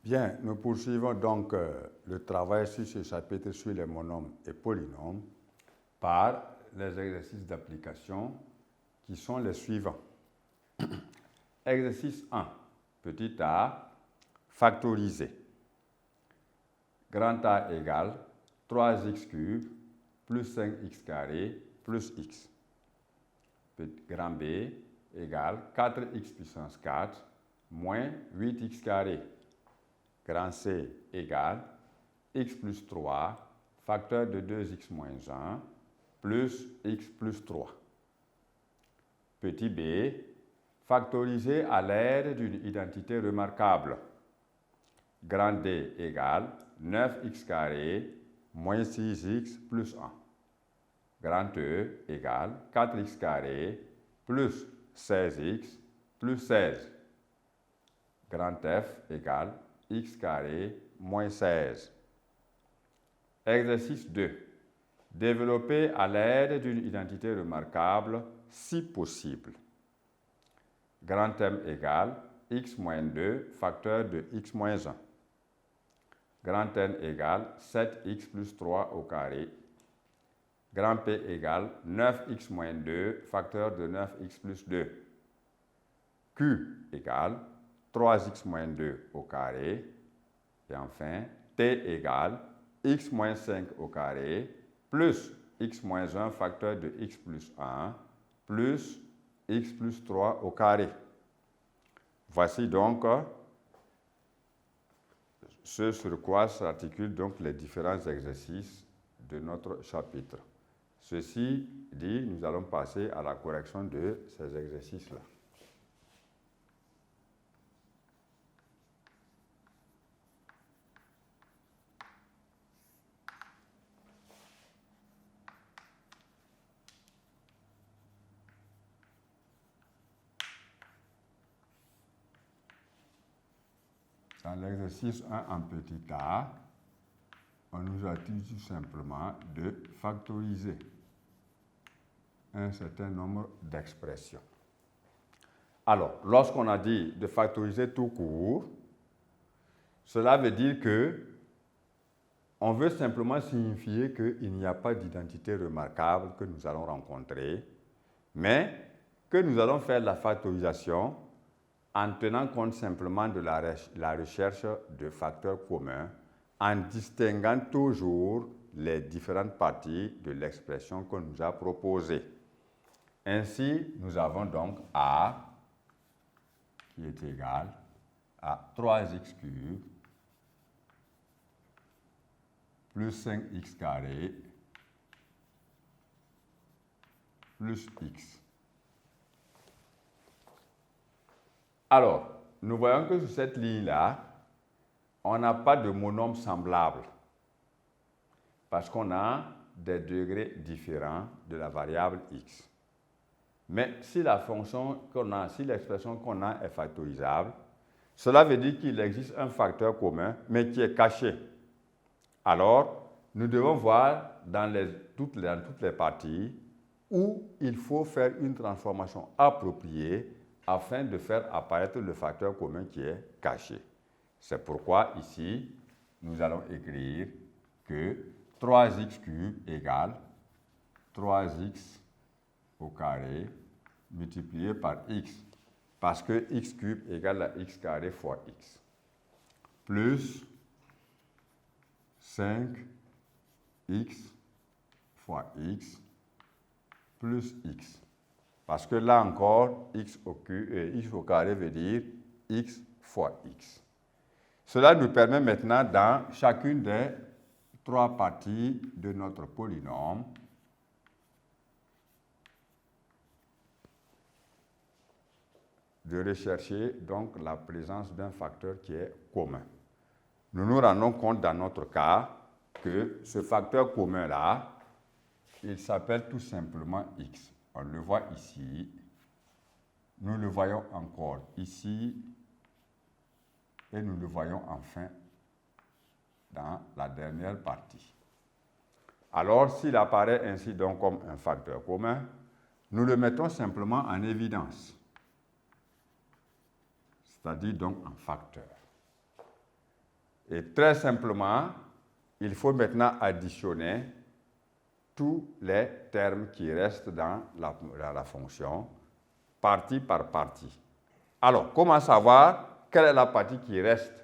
Bien, nous poursuivons donc le travail sur ce chapitre sur les monomes et polynômes par les exercices d'application qui sont les suivants. Exercice 1, petit a, factoriser. Grand A égale 3x cube plus 5x carré plus x. Grand B égale 4x puissance 4 moins 8x carré. Grand C égale x plus 3 facteur de 2x moins 1 plus x plus 3. Petit b, factoriser à l'aide d'une identité remarquable. Grand D égale 9x carré moins 6x plus 1. Grand E égale 4x carré plus 16x plus 16. Grand F égale x carré moins 16. Exercice 2. Développer à l'aide d'une identité remarquable si possible. Grand M égale x moins 2 facteur de x moins 1. Grand N égale 7x plus 3 au carré. Grand P égale 9x moins 2 facteur de 9x plus 2. Q égale 3x moins 2 au carré. Et enfin, T égale x moins 5 au carré plus x moins 1 facteur de x plus 1 plus x plus 3 au carré. Voici donc ce sur quoi s'articulent donc les différents exercices de notre chapitre. Ceci dit, nous allons passer à la correction de ces exercices-là. Dans l'exercice 1 en petit a, on nous a dit tout simplement de factoriser un certain nombre d'expressions. Alors, lorsqu'on a dit de factoriser tout court, cela veut dire que on veut simplement signifier qu'il n'y a pas d'identité remarquable que nous allons rencontrer, mais que nous allons faire la factorisation en tenant compte simplement de la recherche de facteurs communs, en distinguant toujours les différentes parties de l'expression qu'on nous a proposée. Ainsi, nous avons donc A qui est égal à 3x cube plus 5x carré plus x. Alors, nous voyons que sur cette ligne-là, on n'a pas de monome semblable parce qu'on a des degrés différents de la variable x. Mais si la fonction qu'on a, si l'expression qu'on a est factorisable, cela veut dire qu'il existe un facteur commun, mais qui est caché. Alors, nous devons voir dans toutes les parties où il faut faire une transformation appropriée afin de faire apparaître le facteur commun qui est caché. C'est pourquoi ici, nous allons écrire que 3x cube égale 3x au carré multiplié par x, parce que x cube égale à x carré fois x, plus 5x fois x plus x. Parce que là encore, x au carré veut dire x fois x. Cela nous permet maintenant, dans chacune des trois parties de notre polynôme, de rechercher donc la présence d'un facteur qui est commun. Nous nous rendons compte dans notre cas que ce facteur commun-là, il s'appelle tout simplement x. On le voit ici, nous le voyons encore ici, et nous le voyons enfin dans la dernière partie. Alors, s'il apparaît ainsi donc comme un facteur commun, nous le mettons simplement en évidence, c'est-à-dire donc en facteur. Et très simplement, il faut maintenant additionner tous les termes qui restent dans la fonction, partie par partie. Alors, comment savoir quelle est la partie qui reste?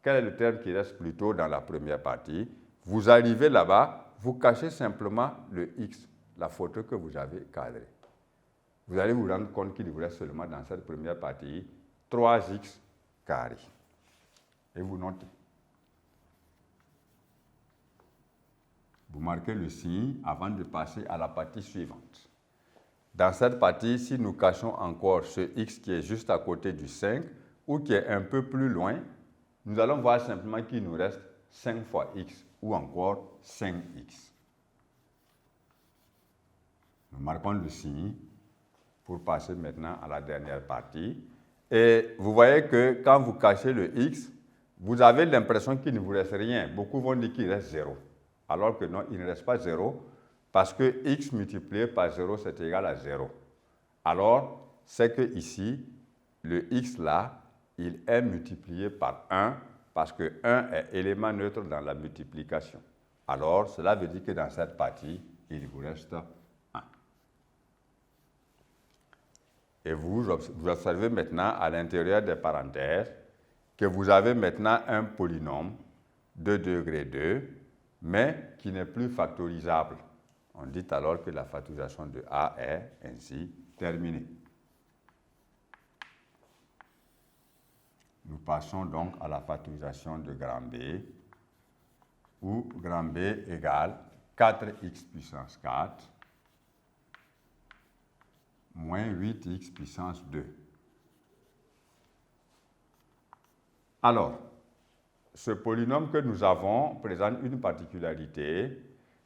Quel est le terme qui reste plutôt dans la première partie? Vous arrivez là-bas, vous cachez simplement le x, la photo que vous avez cadrée. Vous allez vous rendre compte qu'il vous reste seulement dans cette première partie 3x carré. Et vous notez. Vous marquez le signe avant de passer à la partie suivante. Dans cette partie, si nous cachons encore ce x qui est juste à côté du 5 ou qui est un peu plus loin, nous allons voir simplement qu'il nous reste 5 fois x ou encore 5x. Nous marquons le signe pour passer maintenant à la dernière partie. Et vous voyez que quand vous cachez le x, vous avez l'impression qu'il ne vous reste rien. Beaucoup vont dire qu'il reste 0. Alors que non, il ne reste pas 0 parce que x multiplié par 0, c'est égal à 0. Alors, c'est que ici, le x là, il est multiplié par 1 parce que 1 est élément neutre dans la multiplication. Alors, cela veut dire que dans cette partie, il vous reste 1. Et vous observez maintenant à l'intérieur des parenthèses que vous avez maintenant un polynôme de degré 2, mais qui n'est plus factorisable. On dit alors que la factorisation de A est ainsi terminée. Nous passons donc à la factorisation de grand B, où grand B égale 4x puissance 4 moins 8x puissance 2. Alors, ce polynôme que nous avons présente une particularité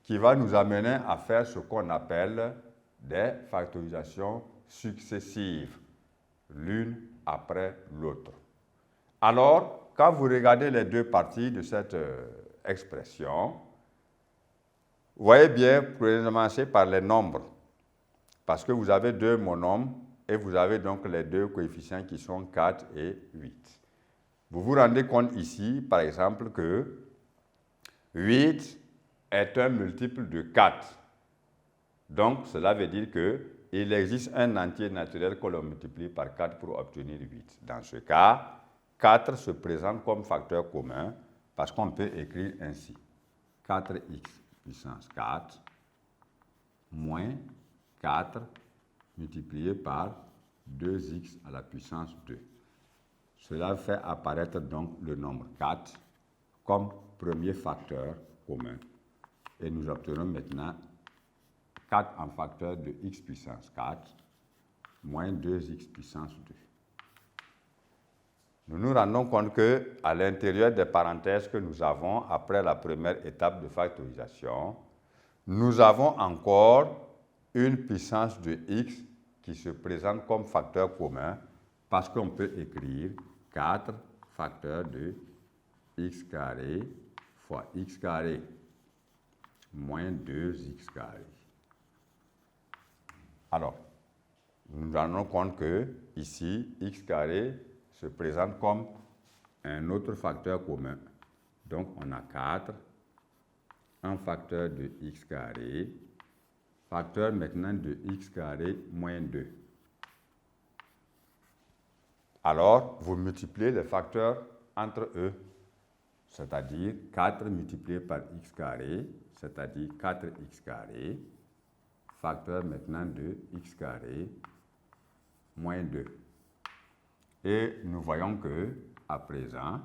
qui va nous amener à faire ce qu'on appelle des factorisations successives, l'une après l'autre. Alors, quand vous regardez les deux parties de cette expression, vous voyez bien, vous pouvez commencer par les nombres, parce que vous avez deux monomes et vous avez donc les deux coefficients qui sont 4 et 8. Vous vous rendez compte ici, par exemple, que 8 est un multiple de 4. Donc, cela veut dire qu'il existe un entier naturel que l'on multiplie par 4 pour obtenir 8. Dans ce cas, 4 se présente comme facteur commun parce qu'on peut écrire ainsi. 4x puissance 4 moins 4 multiplié par 2x à la puissance 2. Cela fait apparaître donc le nombre 4 comme premier facteur commun. Et nous obtenons maintenant 4 en facteur de x puissance 4 moins 2x puissance 2. Nous nous rendons compte qu'à l'intérieur des parenthèses que nous avons après la première étape de factorisation, nous avons encore une puissance de x qui se présente comme facteur commun parce qu'on peut écrire 4 facteur de x carré fois x carré moins 2x carré. Alors, nous nous rendons compte que ici, x carré se présente comme un autre facteur commun. Donc, on a 4, un facteur de x carré, facteur maintenant de x carré moins 2. Alors, vous multipliez les facteurs entre eux, c'est-à-dire 4 multiplié par x carré, c'est-à-dire 4x carré, facteur maintenant de x carré moins 2. Et nous voyons que, à présent,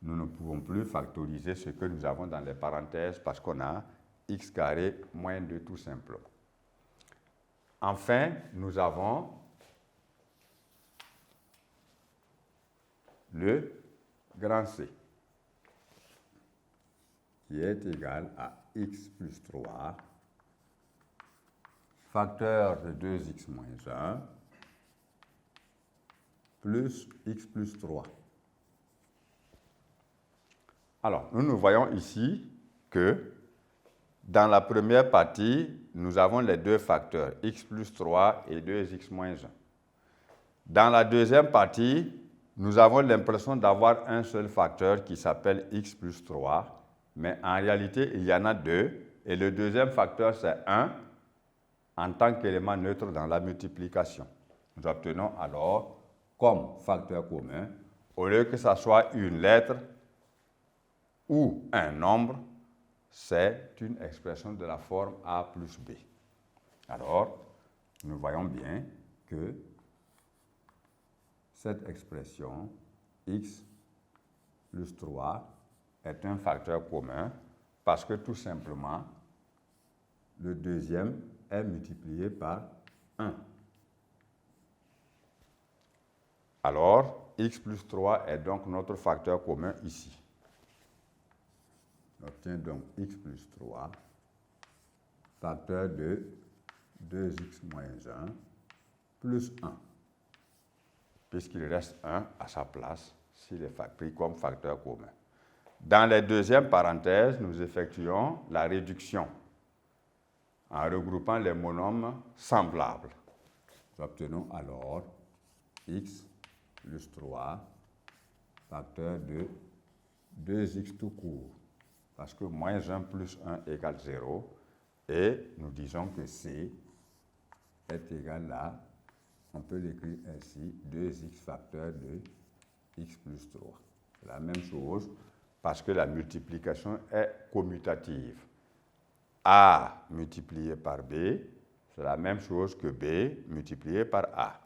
nous ne pouvons plus factoriser ce que nous avons dans les parenthèses parce qu'on a x carré moins 2 tout simplement. Enfin, nous avons le grand C qui est égal à x plus 3 facteur de 2x moins 1 plus x plus 3. Alors, nous voyons ici que dans la première partie, nous avons les deux facteurs, x plus 3 et 2x moins 1. Dans la deuxième partie, nous avons l'impression d'avoir un seul facteur qui s'appelle x plus 3, mais en réalité, il y en a deux, et le deuxième facteur, c'est 1 en tant qu'élément neutre dans la multiplication. Nous obtenons alors, comme facteur commun, au lieu que ça soit une lettre ou un nombre, c'est une expression de la forme a plus b. Alors, nous voyons bien que cette expression x plus 3 est un facteur commun parce que tout simplement, le deuxième est multiplié par 1. Alors, x plus 3 est donc notre facteur commun ici. On obtient donc x plus 3, facteur de 2x moins 1, plus 1, puisqu'il reste 1 à sa place s'il est pris comme facteur commun. Dans les deuxièmes parenthèses, nous effectuons la réduction en regroupant les monomes semblables. Nous obtenons alors x plus 3, facteur de 2x tout court, parce que moins 1 plus 1 égale 0, et nous disons que c est égal à, on peut l'écrire ainsi, 2x facteur de x plus 3. C'est la même chose parce que la multiplication est commutative. A multiplié par B, c'est la même chose que B multiplié par A.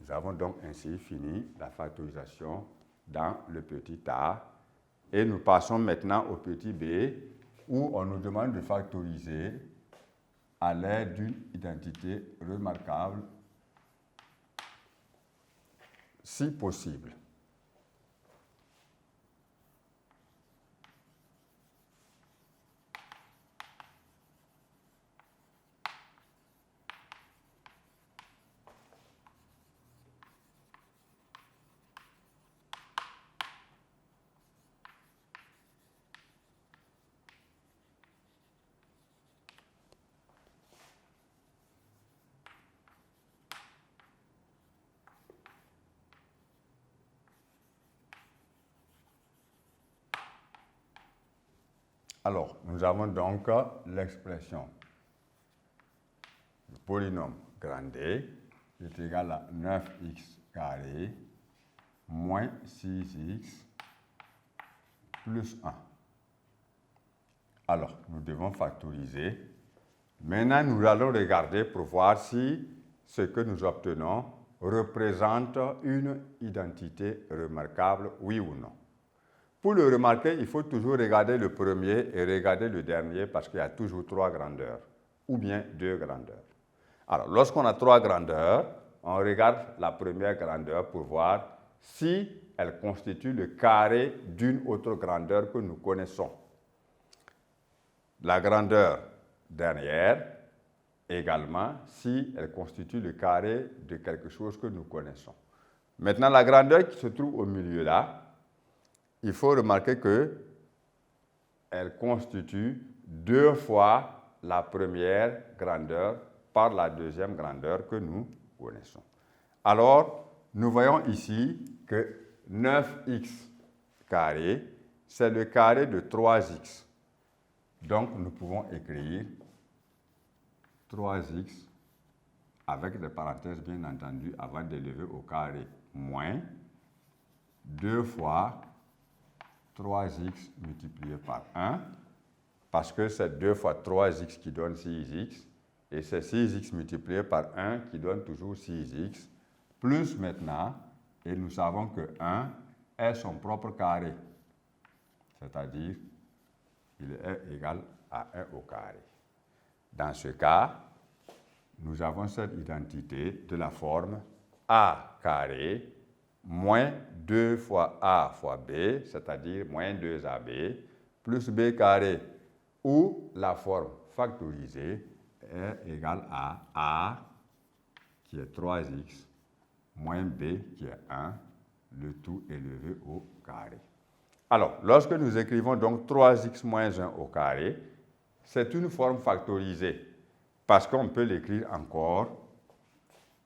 Nous avons donc ainsi fini la factorisation dans le petit a. Et nous passons maintenant au petit b, où on nous demande de factoriser à l'aide d'une identité remarquable, si possible. Alors, nous avons donc l'expression du polynôme grand D est égal à 9x carré moins 6x plus 1. Alors, nous devons factoriser. Maintenant, nous allons regarder pour voir si ce que nous obtenons représente une identité remarquable, oui ou non. Pour le remarquer, il faut toujours regarder le premier et regarder le dernier parce qu'il y a toujours 3 grandeurs ou bien 2 grandeurs. Alors, lorsqu'on a 3 grandeurs, on regarde la première grandeur pour voir si elle constitue le carré d'une autre grandeur que nous connaissons. La grandeur dernière, également, si elle constitue le carré de quelque chose que nous connaissons. Maintenant, la grandeur qui se trouve au milieu là, il faut remarquer qu'elle constitue 2 fois la première grandeur par la deuxième grandeur que nous connaissons. Alors, nous voyons ici que 9x carré, c'est le carré de 3x. Donc, nous pouvons écrire 3x avec des parenthèses bien entendu avant d'élever au carré moins 2 fois 3x multiplié par 1, parce que c'est 2 fois 3x qui donne 6x, et c'est 6x multiplié par 1 qui donne toujours 6x, plus maintenant, et nous savons que 1 est son propre carré, c'est-à-dire il est égal à 1 au carré. Dans ce cas, nous avons cette identité de la forme a carré moins 2 fois a fois b, c'est-à-dire moins 2ab, plus b carré, où la forme factorisée est égale à a, qui est 3x, moins b, qui est 1, le tout élevé au carré. Alors, lorsque nous écrivons donc 3x moins 1 au carré, c'est une forme factorisée, parce qu'on peut l'écrire encore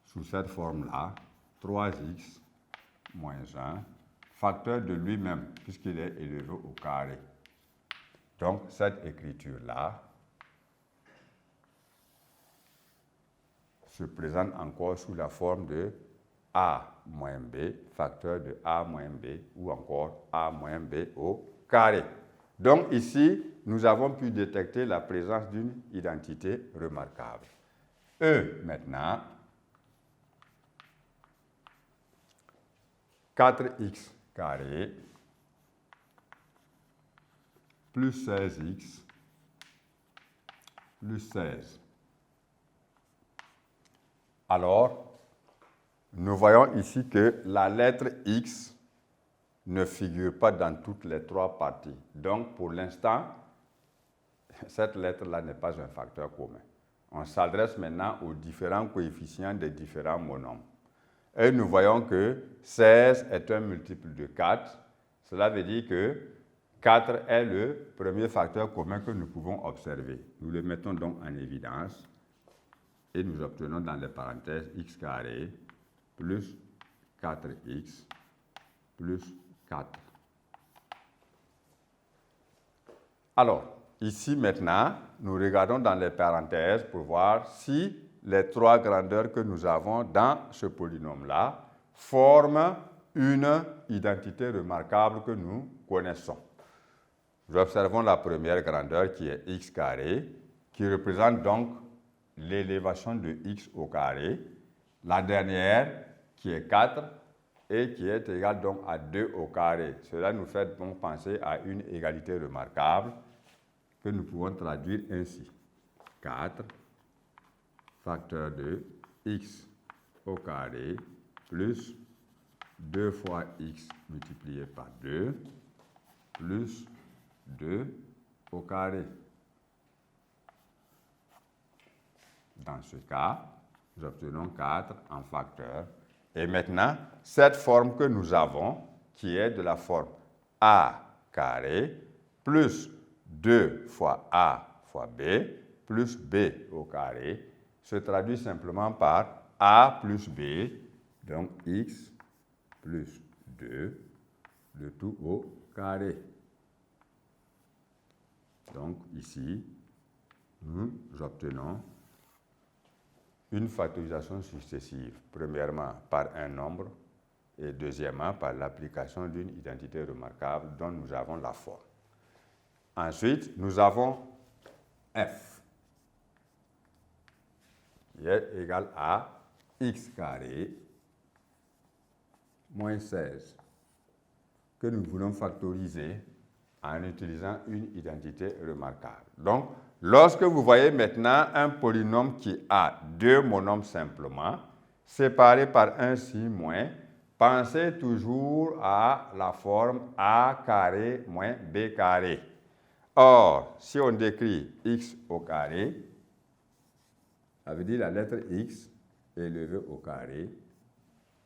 sous cette forme-là, 3x moins 1, facteur de lui-même, puisqu'il est élevé au carré. Donc, cette écriture-là se présente encore sous la forme de a moins b, facteur de a moins b, ou encore a moins b au carré. Donc ici, nous avons pu détecter la présence d'une identité remarquable. E maintenant, 4x carré plus 16x plus 16. Alors, nous voyons ici que la lettre x ne figure pas dans toutes les trois parties. Donc, pour l'instant, cette lettre-là n'est pas un facteur commun. On s'adresse maintenant aux différents coefficients des différents monombres. Et nous voyons que 16 est un multiple de 4. Cela veut dire que 4 est le premier facteur commun que nous pouvons observer. Nous le mettons donc en évidence et nous obtenons dans les parenthèses x carré plus 4x plus 4. Alors, ici maintenant, nous regardons dans les parenthèses pour voir si les trois grandeurs que nous avons dans ce polynôme-là forment une identité remarquable que nous connaissons. Nous observons la première grandeur qui est x carré, qui représente donc l'élévation de x au carré. La dernière qui est 4 et qui est égale donc à 2 au carré. Cela nous fait donc penser à une égalité remarquable que nous pouvons traduire ainsi. 4 facteur de x au carré plus 2 fois x multiplié par 2 plus 2 au carré. Dans ce cas, nous obtenons 4 en facteur. Et maintenant, cette forme que nous avons, qui est de la forme a carré plus 2 fois a fois b plus b au carré, se traduit simplement par a plus b, donc x plus 2, le tout au carré. Donc ici, nous obtenons une factorisation successive, premièrement par un nombre et deuxièmement par l'application d'une identité remarquable dont nous avons la forme. Ensuite, nous avons f qui est égal à x carré moins 16 que nous voulons factoriser en utilisant une identité remarquable. Donc, lorsque vous voyez maintenant un polynôme qui a deux monombres simplement, séparés par un signe moins, pensez toujours à la forme a carré moins b carré. Or, si on décrit x au carré, ça veut dire la lettre x élevée au carré.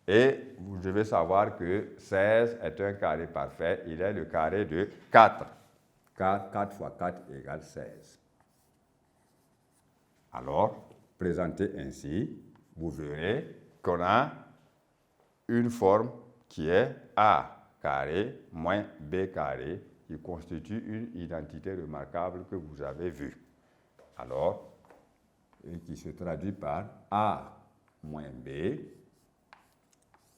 Et vous devez savoir que 16 est un carré parfait. Il est le carré de 4. Car 4 fois 4 égale 16. Alors, présenté ainsi, vous verrez qu'on a une forme qui est a carré moins b carré, qui constitue une identité remarquable que vous avez vue. Alors, et qui se traduit par a moins b,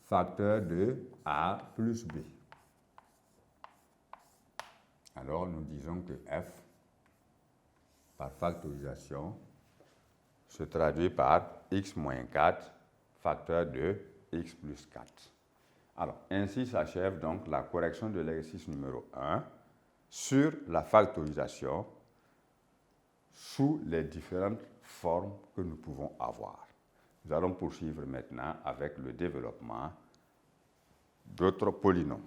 facteur de a plus b. Alors, nous disons que f, par factorisation, se traduit par x moins 4, facteur de x plus 4. Alors, ainsi s'achève donc la correction de l'exercice numéro 1 sur la factorisation sous les différentes formes que nous pouvons avoir. Nous allons poursuivre maintenant avec le développement d'autres polynômes.